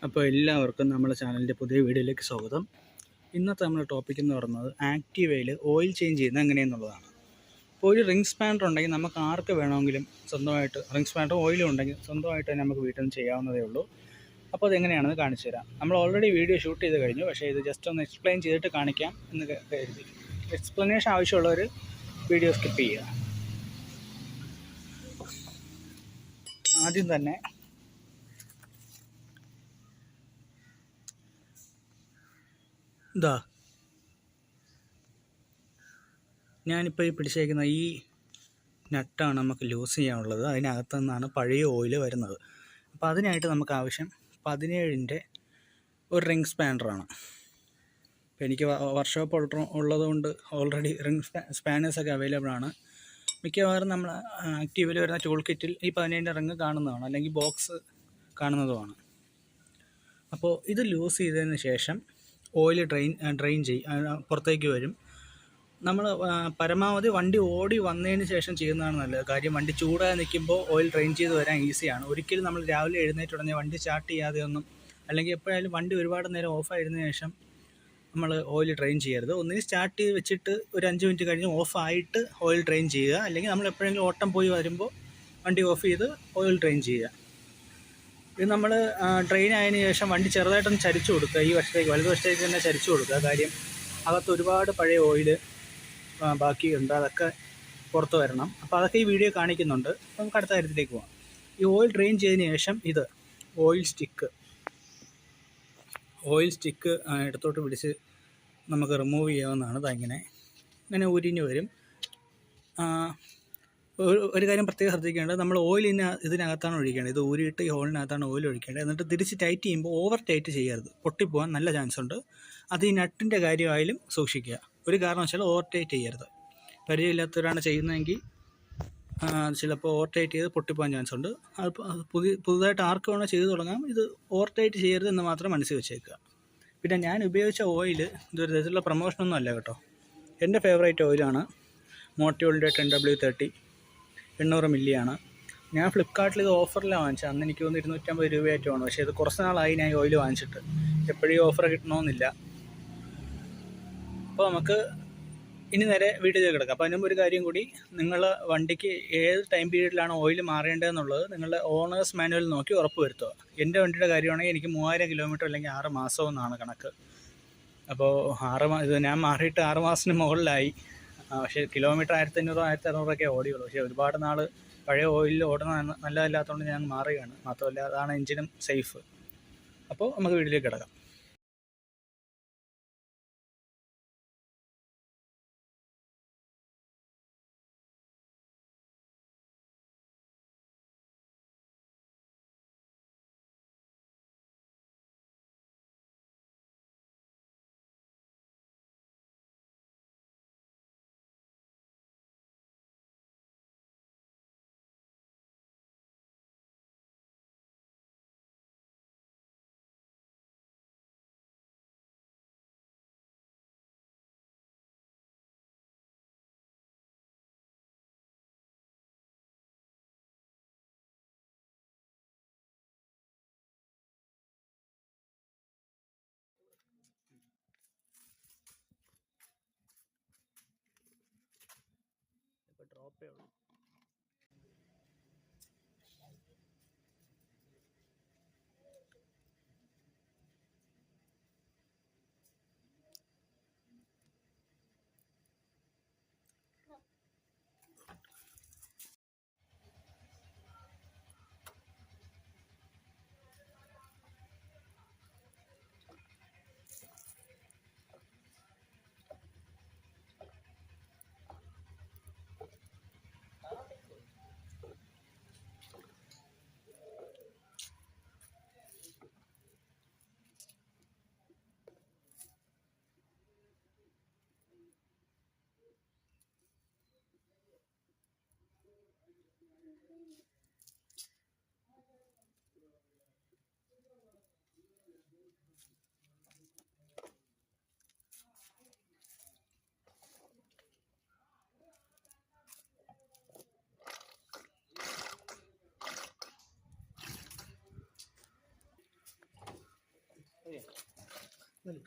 അപ്പോൾ എല്ലാവർക്കും നമ്മുടെ ചാനലിൻ്റെ പുതിയ വീഡിയോയിലേക്ക് സ്വാഗതം. ഇന്നത്തെ നമ്മുടെ ടോപ്പിക് എന്ന് പറയുന്നത് ആക്റ്റീവയിൽ ഓയിൽ ചേഞ്ച് ചെയ്യുന്നത് എങ്ങനെയെന്നുള്ളതാണ്. അപ്പോൾ ഒരു റിംഗ് സ്പാനർ ഉണ്ടെങ്കിൽ നമുക്ക് ആർക്ക് വേണമെങ്കിലും സ്വന്തമായിട്ട് റിംഗ് സ്പാനർ ഓയിലും ഉണ്ടെങ്കിൽ സ്വന്തമായിട്ട് തന്നെ നമുക്ക് വീട്ടിൽ നിന്ന് ചെയ്യാവുന്നതേ ഉള്ളൂ. അപ്പോൾ അതെങ്ങനെയാണെന്ന് കാണിച്ചു തരാം. നമ്മൾ ഓൾറെഡി വീഡിയോ ഷൂട്ട് ചെയ്ത് കഴിഞ്ഞു, പക്ഷേ ഇത് ജസ്റ്റ് ഒന്ന് എക്സ്പ്ലെയിൻ ചെയ്തിട്ട് കാണിക്കാം എന്ന് കരുതി. എക്സ്പ്ലനേഷൻ ആവശ്യമുള്ളവർ വീഡിയോ സ്കിപ്പ് ചെയ്യുക. ആദ്യം തന്നെ ഞാനിപ്പോൾ ഈ പിടിച്ചേക്കുന്ന ഈ നട്ടാണ് നമുക്ക് ലൂസ് ചെയ്യാനുള്ളത്. അതിനകത്തു നിന്നാണ് പഴയ ഓയിൽ വരുന്നത്. അപ്പോൾ അതിനായിട്ട് നമുക്ക് ആവശ്യം 17-ൻ്റെ ഒരു റിംഗ് സ്പാനറാണ്. ഇപ്പോൾ എനിക്ക് വർക്ക്ഷോപ്പ് ഉള്ളതുകൊണ്ട് ഓൾറെഡി റിംഗ് സ്പാനേഴ്സൊക്കെ അവൈലബിൾ ആണ്. മിക്കവാറും നമ്മൾ ആക്റ്റീവിൽ വരുന്ന ടൂൾ കിറ്റിൽ ഈ 17-ൻ്റെ റിംഗ് കാണുന്നതാണ്, അല്ലെങ്കിൽ ബോക്സ് കാണുന്നതുമാണ്. അപ്പോൾ ഇത് ലൂസ് ചെയ്തതിന് ശേഷം ഓയിൽ ഡ്രെയിൻ പുറത്തേക്ക് വരും. നമ്മൾ പരമാവധി വണ്ടി ഓടി വന്നതിന് ശേഷം ചെയ്യുന്നതാണ് നല്ലത്. കാര്യം വണ്ടി ചൂടായി നിൽക്കുമ്പോൾ ഓയിൽ ഡ്രെയിൻ ചെയ്ത് വരാൻ ഈസിയാണ്. ഒരിക്കലും നമ്മൾ രാവിലെ എഴുന്നേറ്റുടനെ വണ്ടി സ്റ്റാർട്ട് ചെയ്യാതെ ഒന്നും, അല്ലെങ്കിൽ എപ്പോഴായാലും വണ്ടി ഒരുപാട് നേരം ഓഫായതിനു ശേഷം നമ്മൾ ഓയിൽ ഡ്രെയിൻ ചെയ്യരുത്. ഒന്നുകിൽ സ്റ്റാർട്ട് ചെയ്ത് വെച്ചിട്ട് ഒരു 5 മിനിറ്റ് കഴിഞ്ഞ് ഓഫായിട്ട് ഓയിൽ ഡ്രെയിൻ ചെയ്യുക, അല്ലെങ്കിൽ നമ്മൾ എപ്പോഴെങ്കിലും ഓട്ടം പോയി വരുമ്പോൾ വണ്ടി ഓഫ് ചെയ്ത് ഓയിൽ ഡ്രെയിൻ ചെയ്യുക. ഇത് നമ്മൾ ഡ്രെയിൻ ആയതിനു ശേഷം വണ്ടി ചെറുതായിട്ടൊന്ന് ചരിച്ചു കൊടുക്കുക. ഈ വശത്തേക്ക് വലതുവശത്തേക്ക് തന്നെ ചരിച്ചു കൊടുക്കുക. കാര്യം അകത്ത് ഒരുപാട് പഴയ ഓയിൽ ബാക്കിയുണ്ട്, അതൊക്കെ പുറത്ത് വരണം. അപ്പോൾ അതൊക്കെ ഈ വീഡിയോ കാണിക്കുന്നുണ്ട്. നമുക്ക് അടുത്ത കാര്യത്തിലേക്ക് പോകാം. ഈ ഓയിൽ ഡ്രെയിൻ ചെയ്തതിന് ശേഷം ഇത് ഓയിൽ സ്റ്റിക്ക് ഇടത്തോട്ട് പിടിച്ച് നമുക്ക് റിമൂവ് ചെയ്യാവുന്നതാണ്. ഇങ്ങനെ ഉരിഞ്ഞ് വരും. ഒരു കാര്യം പ്രത്യേകം ശ്രദ്ധിക്കേണ്ടത്, നമ്മൾ ഓയിൽ ഇതിനകത്താണ് ഒഴിക്കേണ്ടത്. ഇത് ഊരിയിട്ട് ഈ ഹോളിനകത്താണ് ഓയിൽ ഒഴിക്കേണ്ടത്. എന്നിട്ട് തിരിച്ച് ടൈറ്റ് ചെയ്യുമ്പോൾ ഓവർ ടൈറ്റ് ചെയ്യരുത്, പൊട്ടിപ്പോകാൻ നല്ല ചാൻസ് ഉണ്ട്. അത് ഈ നട്ടിൻ്റെ കാര്യമായാലും സൂക്ഷിക്കുക. ഒരു കാരണവശാലും ഓവർ ടൈറ്റ് ചെയ്യരുത്. പരിചയമില്ലാത്തവരാണ് ചെയ്യുന്നതെങ്കിൽ ചിലപ്പോൾ ഓവർ ടൈറ്റ് ചെയ്ത് പൊട്ടിപ്പോകാൻ ചാൻസ് ഉണ്ട്. അത് പുതുതായിട്ട് ആർക്ക് വേണോ ചെയ്ത് തുടങ്ങാം. ഇത് ഓവർ ടൈറ്റ് ചെയ്യരുത് എന്ന് മാത്രം മനസ്സിൽ വെച്ചേക്കുക. പിന്നെ ഞാൻ ഉപയോഗിച്ച ഓയിൽ ഇതൊരു തരത്തിലുള്ള പ്രൊമോഷനൊന്നും അല്ല കേട്ടോ. എൻ്റെ ഫേവറേറ്റ് ഓയിലാണ് മോട്ടിയോളിൻ്റെ 10W30 800 മില്ലിയാണ്. ഞാൻ ഫ്ലിപ്കാർട്ടിൽ ഇത് ഓഫറിലാണ് വാങ്ങിച്ചത്. അന്ന് എനിക്ക് തോന്നുന്നു 250 രൂപയായിട്ടുമാണ്. പക്ഷേ ഇത് കുറച്ച് നാളായി ഞാൻ ഓയിൽ വാങ്ങിച്ചിട്ട്. എപ്പോഴും ഓഫർ കിട്ടണമെന്നില്ല. അപ്പോൾ നമുക്ക് ഇനി നേരെ വീട്ടിലേക്ക് കിടക്കാം. അപ്പോൾ അതിനും ഒരു കാര്യം കൂടി, നിങ്ങൾ വണ്ടിക്ക് ഏത് ടൈം പീരീഡിലാണ് ഓയിൽ മാറേണ്ടതെന്നുള്ളത് നിങ്ങളുടെ ഓണേഴ്സ് മാനുവൽ നോക്കി ഉറപ്പ് വരുത്തുക. എൻ്റെ വണ്ടിയുടെ കാര്യമാണെങ്കിൽ എനിക്ക് 3000 കിലോമീറ്റർ അല്ലെങ്കിൽ 6 മാസമെന്നാണ് കണക്ക്. അപ്പോൾ ഇത് ഞാൻ മാറിയിട്ട് 6 മാസത്തിന് മുകളിലായി. പക്ഷേ കിലോമീറ്റർ 1500 1600 ഓടിയുള്ളൂ. പക്ഷേ ഒരുപാട് നാൾ പഴയ ഓയിലിൽ ഓടുന്ന നല്ലതല്ലാത്തതുകൊണ്ട് ഞാൻ മാറുകയാണ്. മാത്രമല്ല അതാണ് എഞ്ചിനും സേഫ്. അപ്പോൾ നമുക്ക് വീട്ടിലേക്ക് കിടക്കാം. ഇപ്പോൾ ഡ്രോപ്പേ ഉള്ളൂ. 20 സെക്കൻഡ്.